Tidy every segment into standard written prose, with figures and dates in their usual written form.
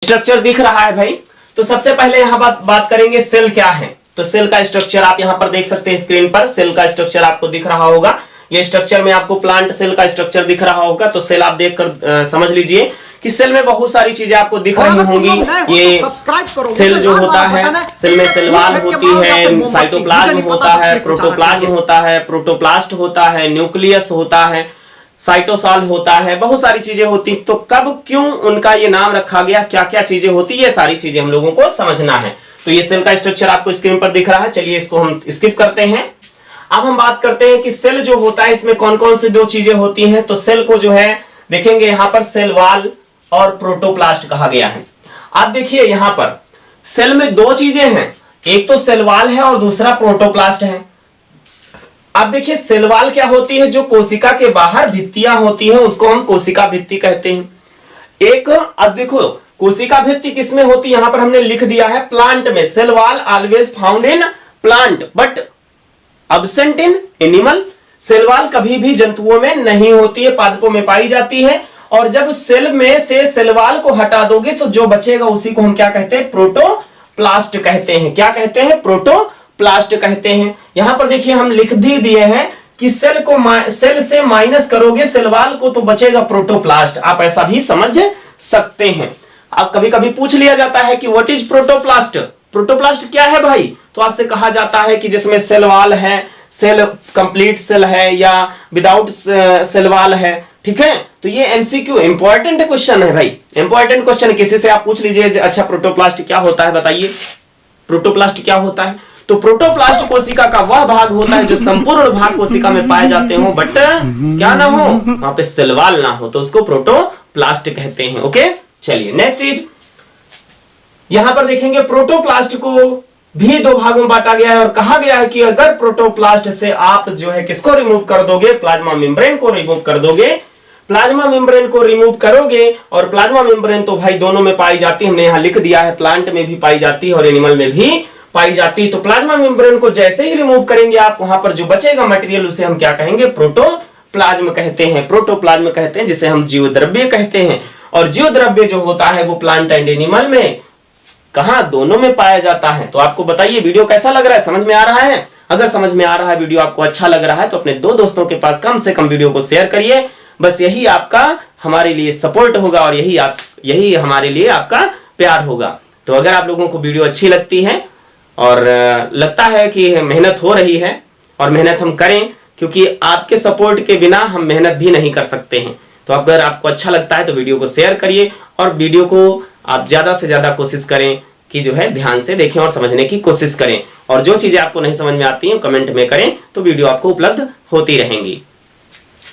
Structure दिख रहा है भाई। तो सबसे पहले यहां बात करेंगे सेल क्या है। तो सेल का स्ट्रक्चर आप यहां पर देख सकते हैं स्क्रीन पर, सेल का स्ट्रक्चर आपको दिख रहा होगा। ये स्ट्रक्चर में आपको प्लांट सेल का स्ट्रक्चर दिख रहा होगा। तो सेल आप देखकर समझ लीजिए कि सेल में बहुत सारी चीजें आपको दिख रही होंगी। ये सेल जो होता है, सेल में सेल वॉल होती है, साइटोप्लाज्म होता है, प्रोटोप्लाज्म होता है, प्रोटोप्लास्ट होता है, न्यूक्लियस होता है, साइटोसॉल होता है, बहुत सारी चीजें होती। तो कब क्यों उनका ये नाम रखा गया, क्या क्या चीजें होती है, ये सारी चीजें हम लोगों को समझना है। तो ये सेल का स्ट्रक्चर आपको स्क्रीन पर दिख रहा है। चलिए इसको हम स्किप करते हैं। अब हम बात करते हैं कि सेल जो होता है इसमें कौन कौन सी दो चीजें होती हैं। तो सेल को जो है देखेंगे यहां पर सेल वॉल और प्रोटोप्लास्ट कहा गया है। आप देखिए यहां पर सेल में दो चीजें हैं, एक तो सेल वॉल है और दूसरा प्रोटोप्लास्ट है। आप देखिए सेल वॉल क्या होती है, जो कोशिका के बाहर भित्तियां होती हैं उसको हम कोशिका भित्ति कहते हैं। एक अब देखो कोशिका भित्ति किसमें होती है, यहां पर हमने लिख दिया है प्लांट में। Cell wall always found in plant but absent in animal. Cell wall कभी भी जंतुओं में नहीं होती है, पादपों में पाई जाती है। और जब सेल में से सेल वॉल को हटा दोगे तो जो बचेगा उसी को हम क्या कहते हैं, प्रोटोप्लास्ट कहते हैं। क्या कहते हैं, प्रोटोप्लास्ट कहते हैं। यहां पर देखिए हम लिख भी दिए हैं कि सेल से माइनस करोगे सेल वॉल को तो बचेगा प्रोटोप्लास्ट। आप ऐसा भी समझ सकते हैं। अब कभी कभी पूछ लिया जाता है कि व्हाट इज प्रोटोप्लास्ट, प्रोटोप्लास्ट क्या है भाई। तो आपसे कहा जाता है कि जिसमें सेल वॉल है, सेल कंप्लीट सेल है या विदाउट सेल वॉल है। ठीक है, तो ये एमसीक्यू इंपॉर्टेंट क्वेश्चन है भाई, इंपॉर्टेंट क्वेश्चन। किसी से आप पूछ लीजिए अच्छा प्रोटोप्लास्ट क्या होता है बताइए, प्रोटोप्लास्ट क्या होता है। तो प्रोटोप्लास्ट कोशिका का वह भाग होता है जो संपूर्ण भाग कोशिका में पाए जाते हो बट क्या ना हो, वहां पे सेल वॉल ना हो, तो उसको प्रोटोप्लास्ट कहते हैं। ओके, चलिए नेक्स्ट चीज यहां पर देखेंगे प्रोटोप्लास्ट को भी दो भागों में बांटा गया है और कहा गया है कि अगर प्रोटोप्लास्ट से आप जो है किसको रिमूव कर दोगे, प्लाज्मा मेम्ब्रेन को रिमूव कर दोगे, प्लाज्मा मेम्ब्रेन को रिमूव करोगे। और प्लाज्मा मेम्ब्रेन तो भाई दोनों में पाई जाती है, हमने यहां लिख दिया है प्लांट में भी पाई जाती है और एनिमल में भी पाई जाती है। तो प्लाज्मा मेम्ब्रेन को जैसे ही रिमूव करेंगे आप, वहां पर जो बचेगा मटेरियल उसे हम क्या कहेंगे, प्रोटोप्लाज्म कहते हैं। प्रोटोप्लाज्म कहते हैं जिसे हम जीवद्रव्य कहते हैं। और जीवद्रव्य जो होता है वो प्लांट एंड एनिमल में कहां, दोनों में पाया जाता है। तो आपको बताइए वीडियो कैसा लग रहा है, समझ में आ रहा है। अगर समझ में आ रहा है, वीडियो आपको अच्छा लग रहा है तो अपने दो दोस्तों के पास कम से कम वीडियो को शेयर करिए। बस यही आपका हमारे लिए सपोर्ट होगा और यही हमारे लिए आपका प्यार होगा। तो अगर आप लोगों को वीडियो अच्छी लगती है और लगता है कि मेहनत हो रही है, और मेहनत हम करें क्योंकि आपके सपोर्ट के बिना हम मेहनत भी नहीं कर सकते हैं। तो अगर आपको अच्छा लगता है तो वीडियो को शेयर करिए और वीडियो को आप ज्यादा से ज्यादा कोशिश करें कि जो है ध्यान से देखें और समझने की कोशिश करें। और जो चीजें आपको नहीं समझ में आती हैं कमेंट में करें तो वीडियो आपको उपलब्ध होती रहेंगी।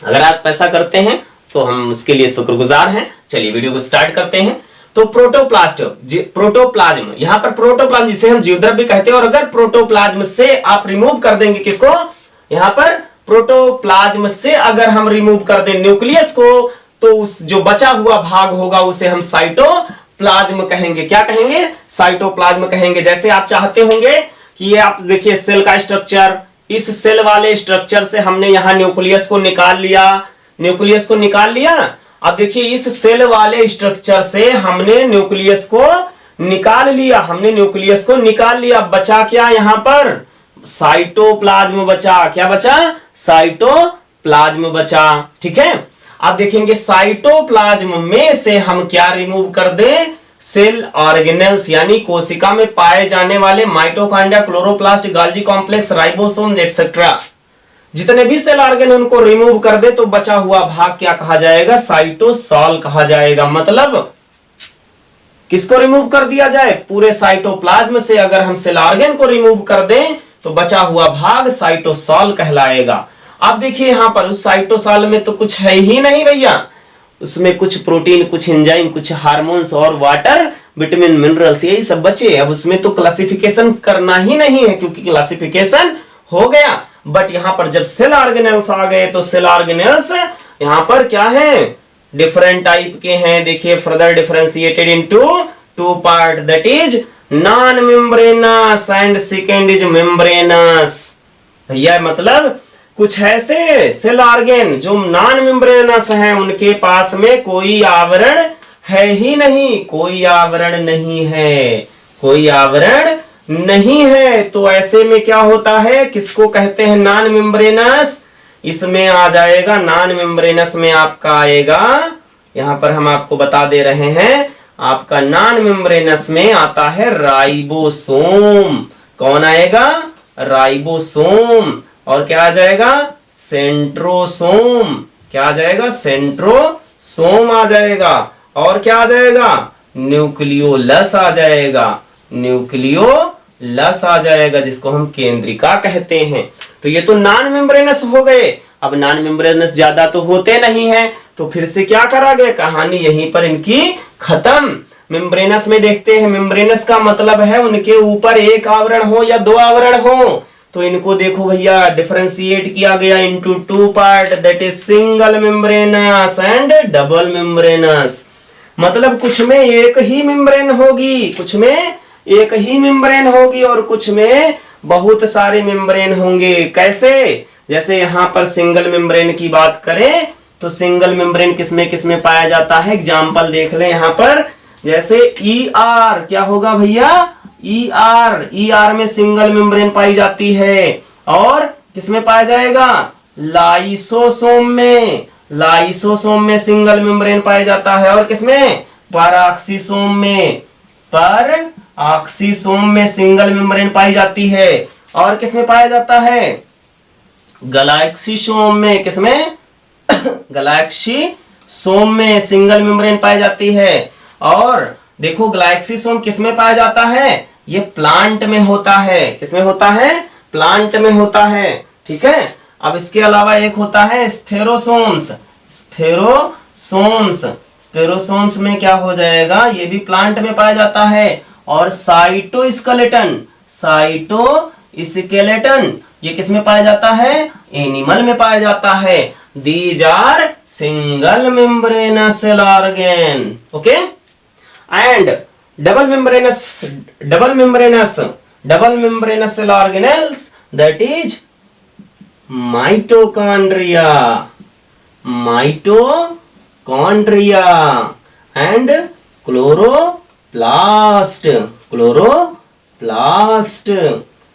अगर आप ऐसा करते हैं तो हम उसके लिए शुक्रगुजार हैं। चलिए वीडियो को स्टार्ट करते हैं। तो प्रोटोप्लाज्म, यहाँ पर प्रोटोप्लाज्म जिसे हम जीवद्रव्य कहते हैं। और अगर प्रोटोप्लाज्म से आप रिमूव कर देंगे किसको, यहाँ पर प्रोटोप्लाज्म से अगर हम रिमूव कर दें न्यूक्लियस को, तो उस जो बचा हुआ भाग होगा उसे हम साइटोप्लाज्म कहेंगे। क्या कहेंगे, साइटोप्लाज्म कहेंगे। जैसे आप चाहते होंगे कि ये आप देखिए सेल का स्ट्रक्चर, इस सेल वाले स्ट्रक्चर से हमने यहां न्यूक्लियस को निकाल लिया। अब देखिए इस सेल वाले स्ट्रक्चर से हमने न्यूक्लियस को निकाल लिया, बचा क्या यहां पर, साइटोप्लाज्म बचा। क्या बचा, साइटोप्लाज्म बचा। ठीक है, आप देखेंगे साइटोप्लाज्म में से हम क्या रिमूव कर दें, सेल ऑर्गेनेल्स यानी कोशिका में पाए जाने वाले mitochondria, chloroplast, गाल्जी complex, ribosome etcetera, जितने भी सेल ऑर्गेन उनको रिमूव कर दे तो बचा हुआ भाग क्या कहा जाएगा, साइटोसॉल कहा जाएगा। मतलब किसको रिमूव कर दिया जाए, पूरे साइटोप्लाज्म से अगर हम सेल ऑर्गेन को रिमूव कर दें तो बचा हुआ भाग साइटोसॉल कहलाएगा। आप देखिए यहां पर उस साइटोसॉल में तो कुछ है ही नहीं भैया, उसमें कुछ प्रोटीन, कुछ एंजाइम, कुछ हार्मोन्स और वाटर, विटामिन, मिनरल्स यही सब बचे। अब उसमें तो क्लासिफिकेशन करना ही नहीं है क्योंकि क्लासिफिकेशन हो गया। बट यहां पर जब सेल ऑर्गेनेल्स आ गए तो सेल ऑर्गेनेल्स यहां पर क्या है, डिफरेंट टाइप के हैं। देखिए further differentiated into two part, that is non membranes and second is membranes. भैया मतलब कुछ ऐसे सेल ऑर्गेन जो नॉन मेम्ब्रेनस हैं, उनके पास में कोई आवरण है ही नहीं, कोई आवरण नहीं है, कोई आवरण नहीं है। तो ऐसे में क्या होता है, किसको कहते हैं नॉन मेम्ब्रेनस। इसमें आ जाएगा नॉन मेम्ब्रेनस में आपका आएगा, यहां पर हम आपको बता दे रहे हैं, आपका नॉन मेम्ब्रेनस में आता है राइबोसोम। कौन आएगा, राइबोसोम। और क्या आ जाएगा, सेंट्रोसोम। क्या आ जाएगा, सेंट्रोसोम आ जाएगा। और क्या आ जाएगा, न्यूक्लियोलस आ जाएगा, न्यूक्लियोलस आ जाएगा, जिसको हम केंद्रिका कहते हैं। तो ये तो नॉन मेम्ब्रेनस हो गए। अब नॉन मेम्ब्रेनस ज्यादा तो होते नहीं है, तो फिर से क्या करा गया, कहानी यहीं पर इनकी खत्म। मेम्ब्रेनस में देखते हैं, मेम्ब्रेनस का मतलब है उनके ऊपर एक आवरण हो या दो आवरण हो। तो इनको देखो भैया डिफरेंशिएट किया गया into two part, that is single membranes and double membranous. मतलब कुछ में एक ही मेम्ब्रेन होगी, कुछ में एक ही मेम्ब्रेन होगी और कुछ में बहुत सारे मेम्ब्रेन होंगे। कैसे, जैसे यहां पर सिंगल मेम्ब्रेन की बात करें तो सिंगल मेम्ब्रेन किसमें पाया जाता है, एग्जाम्पल देख लें यहां पर। जैसे ER क्या होगा भैया, ER में सिंगल मेम्ब्रेन पाई जाती है। और किसमें पाया जाएगा, लाइसोसोम में, लाइसोसोम में सिंगल मेम्ब्रेन पाया जाता है। और किसमें, पैराक्सीसोम में, पैराक्सीसोम में सिंगल मेम्ब्रेन पाई जाती है। और किसमें पाया जाता है, गैलेक्सीसोम में, किसमें, गैलेक्सीसोम में सिंगल मेम्ब्रेन पाई जाती है। और देखो गैलेक्सीसोम किसमें पाया जाता है, ये प्लांट में होता है। किसमें होता है, प्लांट में होता है, ठीक है। अब इसके अलावा एक होता है स्फेरोसोम्स, स्फेरोसोम्स, स्फेरोसोम्स में क्या हो जाएगा, ये भी प्लांट में पाया जाता है। और साइटोस्केलेटन, साइटोस्केलेटन ये किसमें पाया जाता है, एनिमल में पाया जाता है। These are single membranous cell organ, okay? And double membranous cell organelles, that is mitochondria and chloroplast,